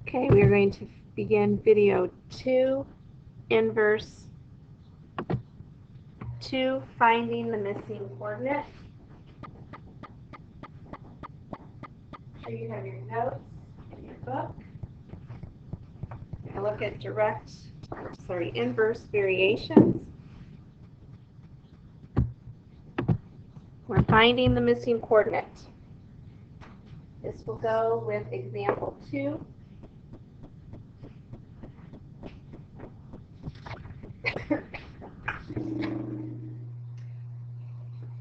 Okay, we are going to begin video 2, inverse 2, finding the missing coordinate. Here you have your notes in your book. I look at inverse variations. We're finding the missing coordinate. This will go with example 2.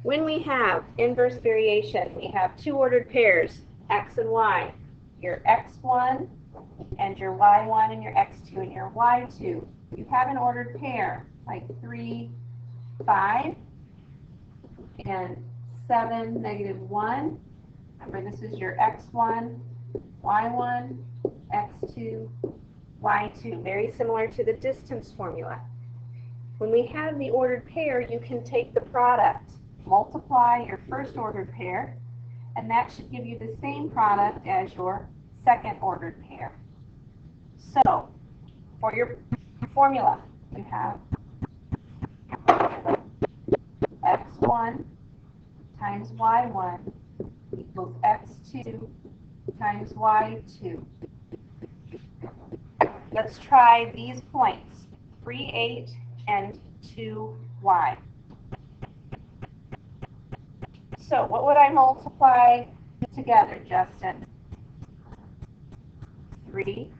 When we have inverse variation, we have two ordered pairs, x and y. Your x1 and your y1 and your x2 and your y2. You have an ordered pair like 3, 5 and 7, -1. Remember, this is your x1, y1, x2, y2. Very similar to the distance formula. When we have the ordered pair, you can take the product, multiply your first ordered pair, and that should give you the same product as your second ordered pair. So, for your formula, you have x1 times y1 equals x2 times y2. Let's try these points, 3, 8, and 2y. So what would I multiply together, Justin? 3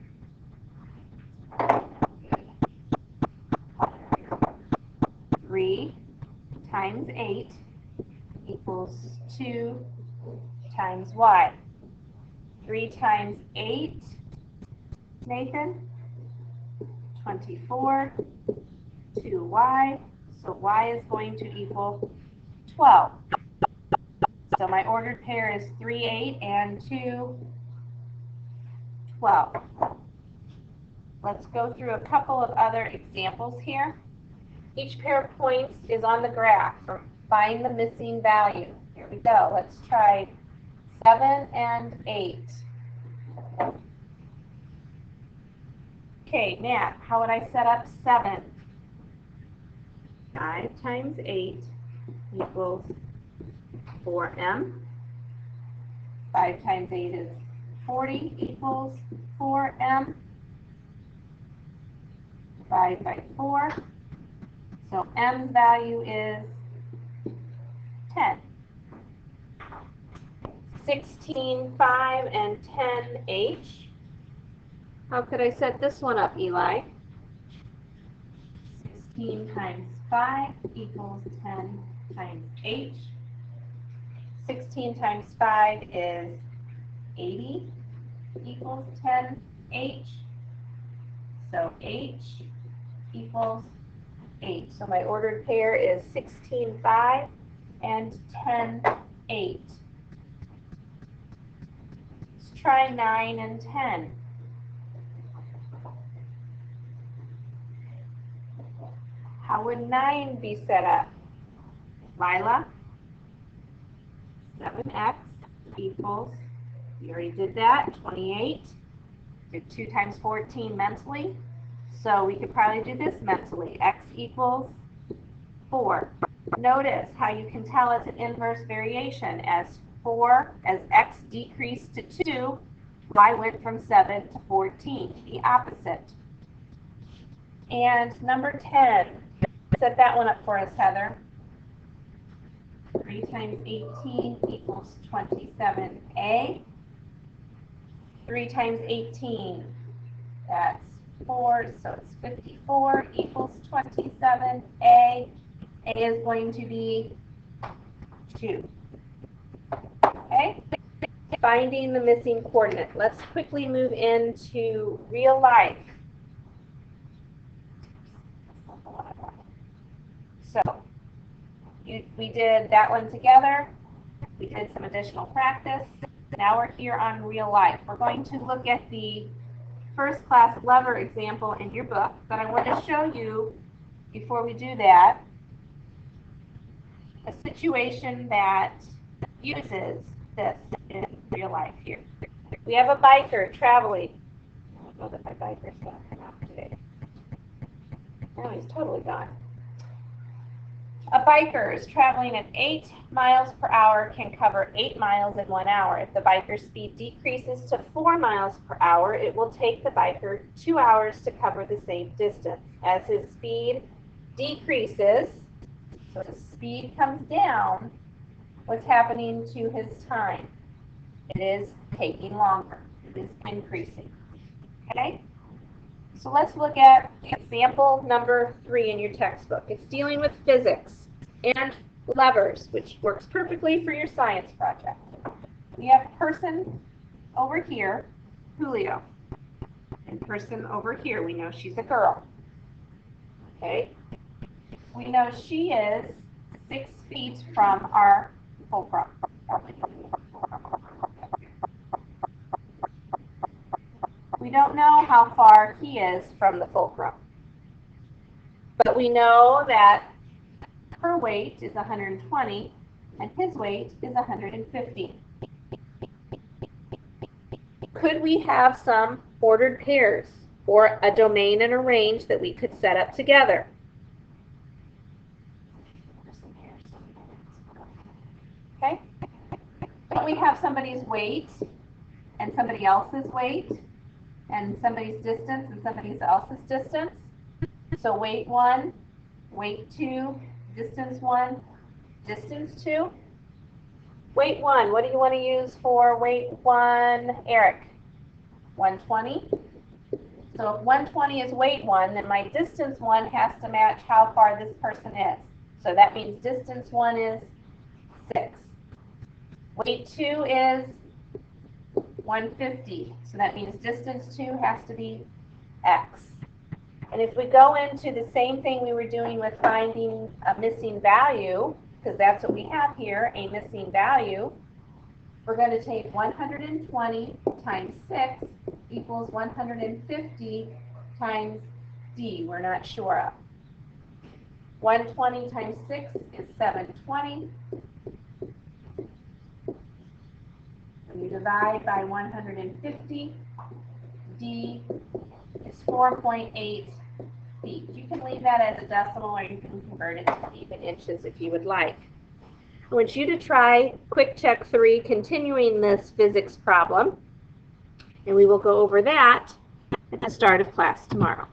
times 8 equals 2 times y. 3 times 8, Nathan? 24. 2y. So y is going to equal 12. So my ordered pair is 3, 8, and 2, 12. Let's go through a couple of other examples here. Each pair of points is on the graph. Find the missing value. Here we go. Let's try 7 and 8. Okay, Matt, how would I set up 7? 5 times 8 equals 4m. 5 times 8 is 40 equals 4m. Divide by 4. So m's value is 10. 16, 5, and 10h. How could I set this one up, Eli? 16 times 5 equals 10 times h. 16 times 5 is 80 equals 10h. So h equals 8. So my ordered pair is 16, 5 and 10, 8. Let's try 9 and 10. How would 9 be set up? Lila? 7x equals, we already did that, 28. Did 2 times 14 mentally. So we could probably do this mentally. X equals 4. Notice how you can tell it's an inverse variation. As x decreased to 2, y went from 7 to 14, the opposite. And number 10, set that one up for us, Heather. 3 times 18 equals 27a. 3 times 18, that's 4, so it's 54 equals 27a. A is going to be 2. Okay? Finding the missing coordinate. Let's quickly move into real life. So, we did that one together. We did some additional practice. Now we're here on real life. We're going to look at the first class lever example in your book, but I want to show you, before we do that, a situation that uses this in real life here. We have a biker traveling don't know that my biker's going to come out today. Now he's totally gone. A biker is traveling at 8 miles per hour can cover 8 miles in 1 hour. If the biker's speed decreases to 4 miles per hour, it will take the biker 2 hours to cover the same distance. As his speed decreases, so his speed comes down, what's happening to his time? It is taking longer. It is increasing. Okay? So let's look at example number 3 in your textbook. It's dealing with physics and levers, which works perfectly for your science project. We have person over here, Julio, and person over here. We know she's a girl. Okay? We know she is 6 feet from our fulcrum. We don't know how far he is from the fulcrum, but we know that her weight is 120 and his weight is 150. Could we have some ordered pairs or a domain and a range that we could set up together? Okay? Don't we have somebody's weight and somebody else's weight and somebody's distance and somebody else's distance? So weight 1, weight 2, distance 1, distance 2. Weight 1, what do you want to use for weight 1, Eric? 120. So if 120 is weight 1, then my distance 1 has to match how far this person is. So that means distance 1 is 6. Weight 2 is 150. So that means distance 2 has to be x. And if we go into the same thing we were doing with finding a missing value, because that's what we have here, a missing value, we're going to take 120 times 6 equals 150 times d, we're not sure of. 120 times 6 is 720. You divide by 150, d is 4.8 feet. You can leave that as a decimal or you can convert it to even inches if you would like. I want you to try quick check 3, continuing this physics problem, and we will go over that at the start of class tomorrow.